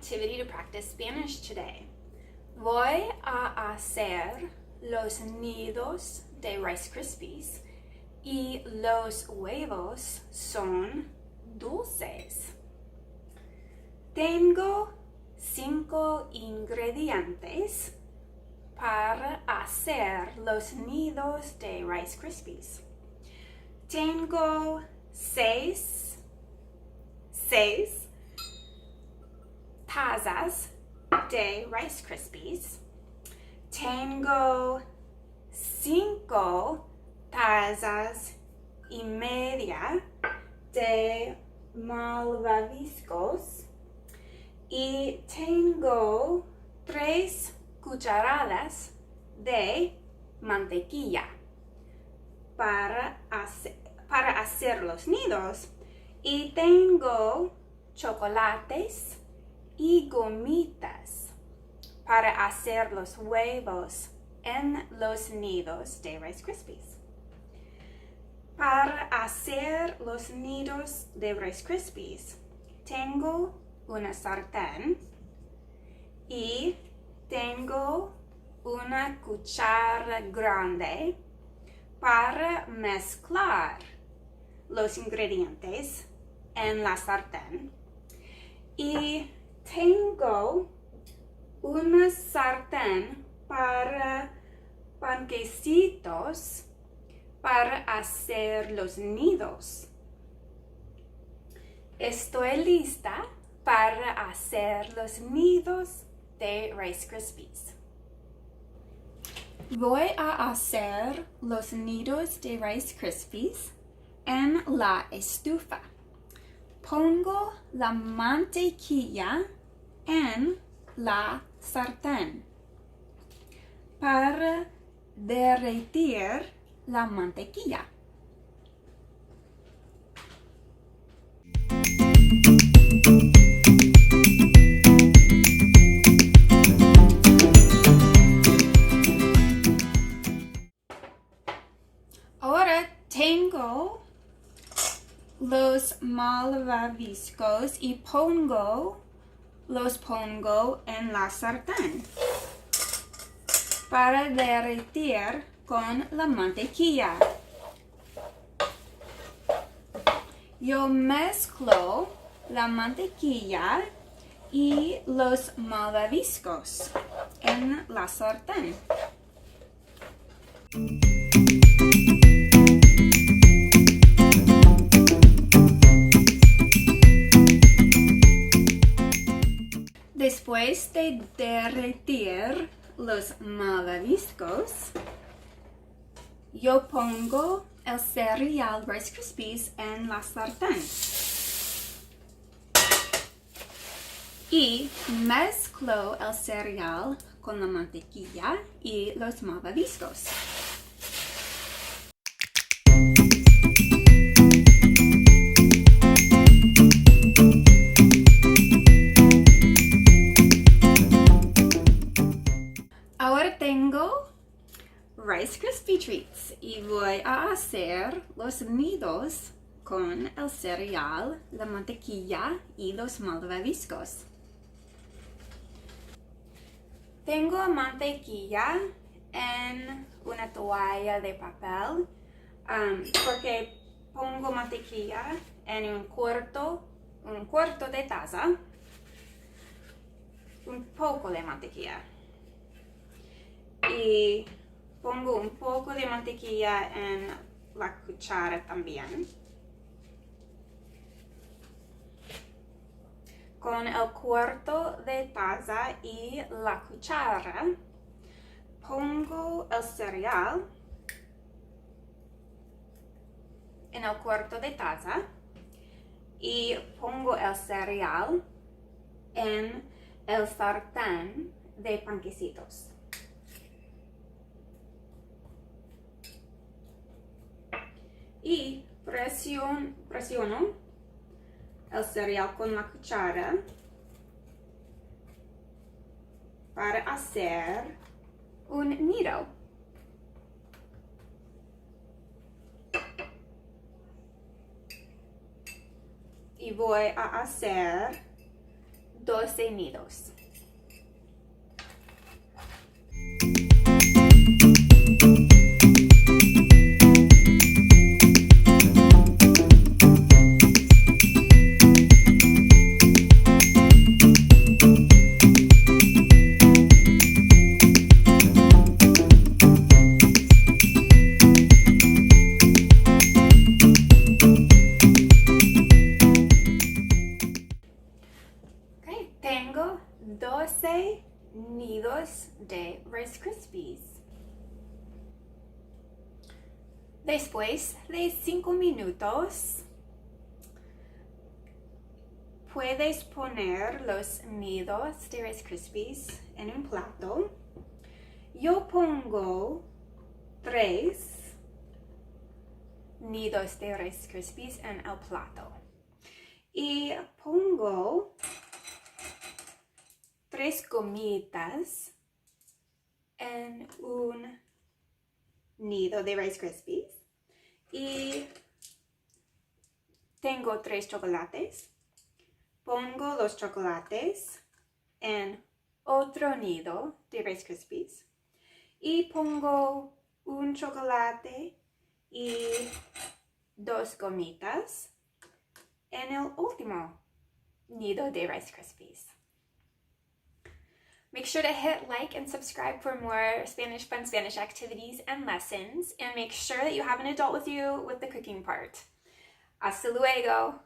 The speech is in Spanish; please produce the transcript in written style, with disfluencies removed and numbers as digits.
activity to practice Spanish today. Voy a hacer los nidos de Rice Krispies y los huevos son dulces. Tengo 5 ingredientes para hacer los nidos de Rice Krispies. Tengo 6 tazas de Rice Krispies. Tengo 5 tazas y media de malvaviscos y tengo 3 cucharadas de mantequilla para hacer los nidos, y tengo chocolates y gomitas para hacer los huevos en los nidos de Rice Krispies. Para hacer los nidos de Rice Krispies, tengo una sartén y tengo una cuchara grande para mezclar los ingredientes en la sartén, y tengo una sartén para panquecitos para hacer los nidos. Estoy lista para hacer los nidos de Rice Krispies. Voy a hacer los nidos de Rice Krispies en la estufa. Pongo la mantequilla en la sartén para derretir la mantequilla. Ahora tengo los malvaviscos y los pongo en la sartén para derretir con la mantequilla. Yo mezclo la mantequilla y los malvaviscos en la sartén. Después de derretir los malvaviscos, yo pongo el cereal Rice Krispies en la sartén y mezclo el cereal con la mantequilla y los malvaviscos. Ahora tengo Rice Krispie Treats y voy a hacer los nidos con el cereal, la mantequilla y los malvaviscos. Tengo mantequilla en una toalla de papel porque pongo mantequilla en un cuarto de taza, un poco de mantequilla. Y pongo un poco de mantequilla en la cuchara también. Con el cuarto de taza y la cuchara, pongo el cereal en el cuarto de taza y pongo el cereal en el sartén de panquecitos. Y presiono el cereal con la cuchara para hacer un nido. Y voy a hacer 12 nidos. Tengo 12 nidos de Rice Krispies. Después de 5 minutos, puedes poner los nidos de Rice Krispies en un plato. Yo pongo 3 nidos de Rice Krispies en el plato. Y pongo 3 gomitas en un nido de Rice Krispies. Y tengo 3 chocolates. Pongo los chocolates en otro nido de Rice Krispies. Y pongo un chocolate y 2 gomitas en el último nido de Rice Krispies. Make sure to hit like and subscribe for more Spanish fun Spanish activities and lessons, and make sure that you have an adult with you with the cooking part. Hasta luego!